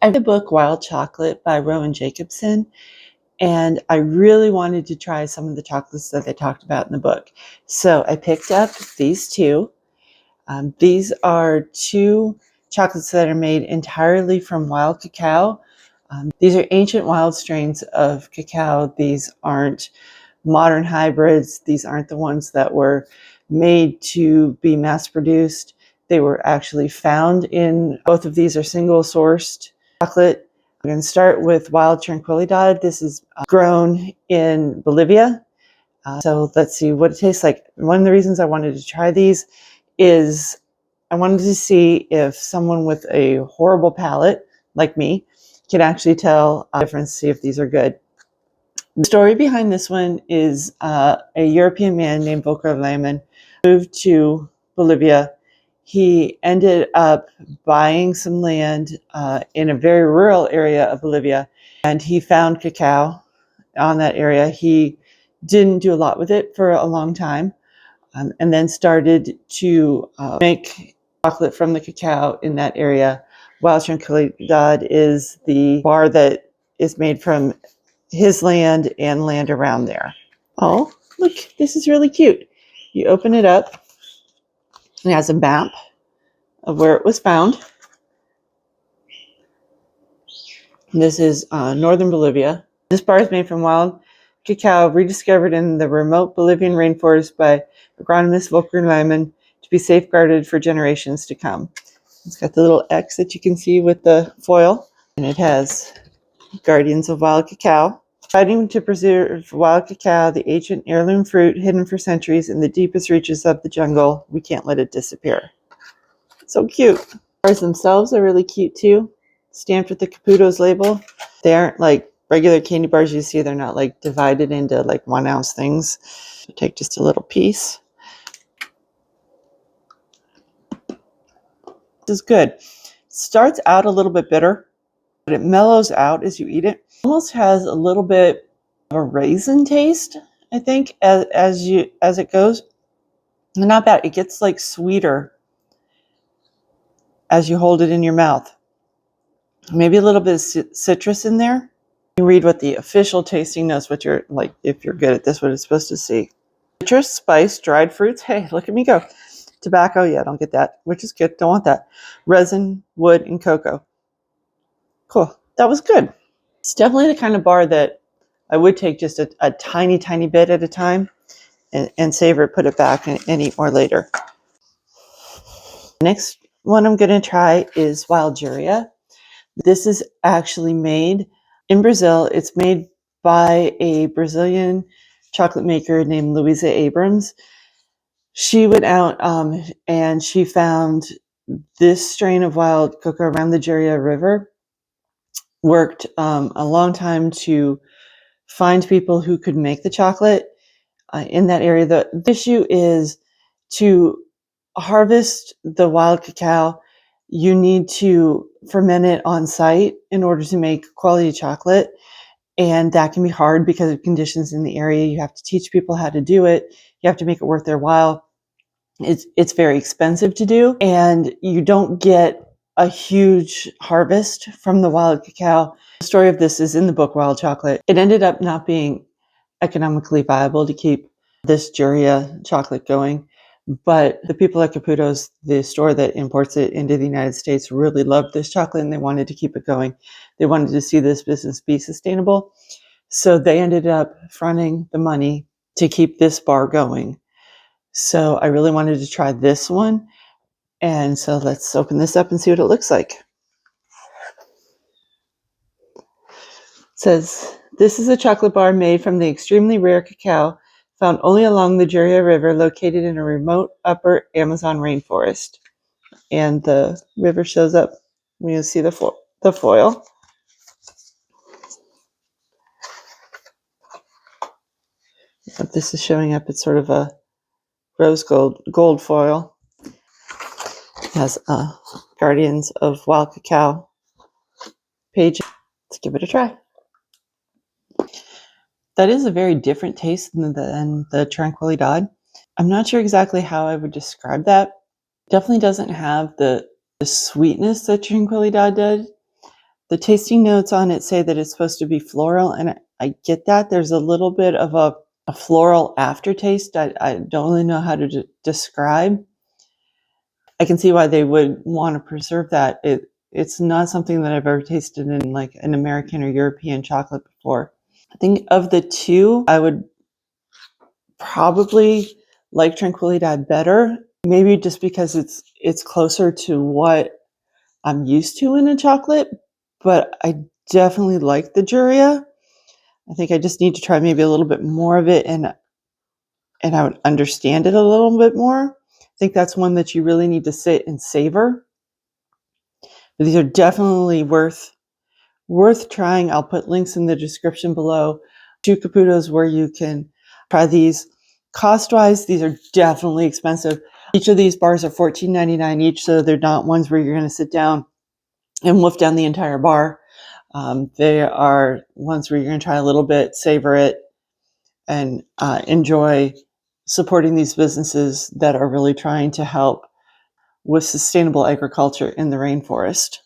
I read the book Wild Chocolate by Rowan Jacobsen, and I really wanted to try some of the chocolates that they talked about in the book. So I picked up these two. These are two chocolates that are made entirely from wild cacao. These are ancient wild strains of cacao. These aren't modern hybrids. These aren't the ones that were made to be mass produced. They were actually found in, both of these are single sourced chocolate. I'm going to start with wild Tranquilidad. This is grown in Bolivia. So let's see what it tastes like. One of the reasons I wanted to try these is I wanted to see if someone with a horrible palate like me can actually tell the difference, see if these are good. The story behind this one is a European man named Volker Lehmann moved to Bolivia. He ended up buying some land in a very rural area of Bolivia, and he found cacao on that area. He didn't do a lot with it for a long time, and then started to make chocolate from the cacao in that area. Wild Tranquilidad is the bar that is made from his land and land around there. Oh, look, this is really cute. You open it up, it has a map of where it was found. This is northern Bolivia. This bar is made from wild cacao rediscovered in the remote Bolivian rainforest by agronomist Volker Lehmann to be safeguarded for generations to come. It's got the little X that you can see with the foil, and it has Guardians of Wild Cacao. Fighting to preserve wild cacao, the ancient heirloom fruit hidden for centuries in the deepest reaches of the jungle. We can't let it disappear. So cute. The bars themselves are really cute too. Stamped with the Caputo's label. They aren't like regular candy bars you see. They're not like divided into like 1 ounce things. So take just a little piece. This is good. It starts out a little bit bitter, but it mellows out as you eat it. Almost has a little bit of a raisin taste, I think, as it goes. Not bad. It gets like sweeter as you hold it in your mouth. Maybe a little bit of citrus in there. You read what the official tasting notes, what you're like, if you're good at this, what it's supposed to see. Citrus, spice, dried fruits. Hey, look at me go. Tobacco, yeah, don't get that, which is good. Don't want that. Resin, wood, and cocoa. Cool. That was good. It's definitely the kind of bar that I would take just a tiny, tiny bit at a time and savor it, put it back, and eat more later. Next one I'm going to try is Wild Jurua. This is actually made in Brazil. It's made by a Brazilian chocolate maker named Louisa Abrams. She went out and she found this strain of wild cocoa around the Jurua River. Worked a long time to find people who could make the chocolate in that area. The issue is to harvest the wild cacao. You need to ferment it on site in order to make quality chocolate. And that can be hard because of conditions in the area. You have to teach people how to do it. You have to make it worth their while. It's very expensive to do, and you don't get a huge harvest from the wild cacao. The story of this is in the book Wild Chocolate. It ended up not being economically viable to keep this Jurua chocolate going, but the people at Caputo's, the store that imports it into the United States, really loved this chocolate and they wanted to keep it going. They wanted to see this business be sustainable. So they ended up fronting the money to keep this bar going. So I really wanted to try this one. And so let's open this up and see what it looks like. It says, this is a chocolate bar made from the extremely rare cacao found only along the Jurua River, located in a remote upper Amazon rainforest. And the river shows up when you see the foil. But this is showing up. It's sort of a rose gold foil. It has Guardians of Wild Cacao page. Let's give it a try. That is a very different taste than the Tranquilidad. I'm not sure exactly how I would describe that. Definitely doesn't have the sweetness that Tranquilidad did. The tasting notes on it say that it's supposed to be floral, and I get that. There's a little bit of a floral aftertaste. I don't really know how to describe. I can see why they would want to preserve that. It's not something that I've ever tasted in like an American or European chocolate before. I think of the two, I would probably like Tranquilidad better. Maybe just because it's closer to what I'm used to in a chocolate, but I definitely like the Jurua. I think I just need to try maybe a little bit more of it, and I would understand it a little bit more. I think that's one that you really need to sit and savor. But these are definitely worth trying. I'll put links in the description below to Caputo's where you can try these. Cost-wise, these are definitely expensive. Each of these bars are $14.99 each, so they're not ones where you're going to sit down and wolf down the entire bar. They are ones where you're going to try a little bit, savor it, and enjoy supporting these businesses that are really trying to help with sustainable agriculture in the rainforest.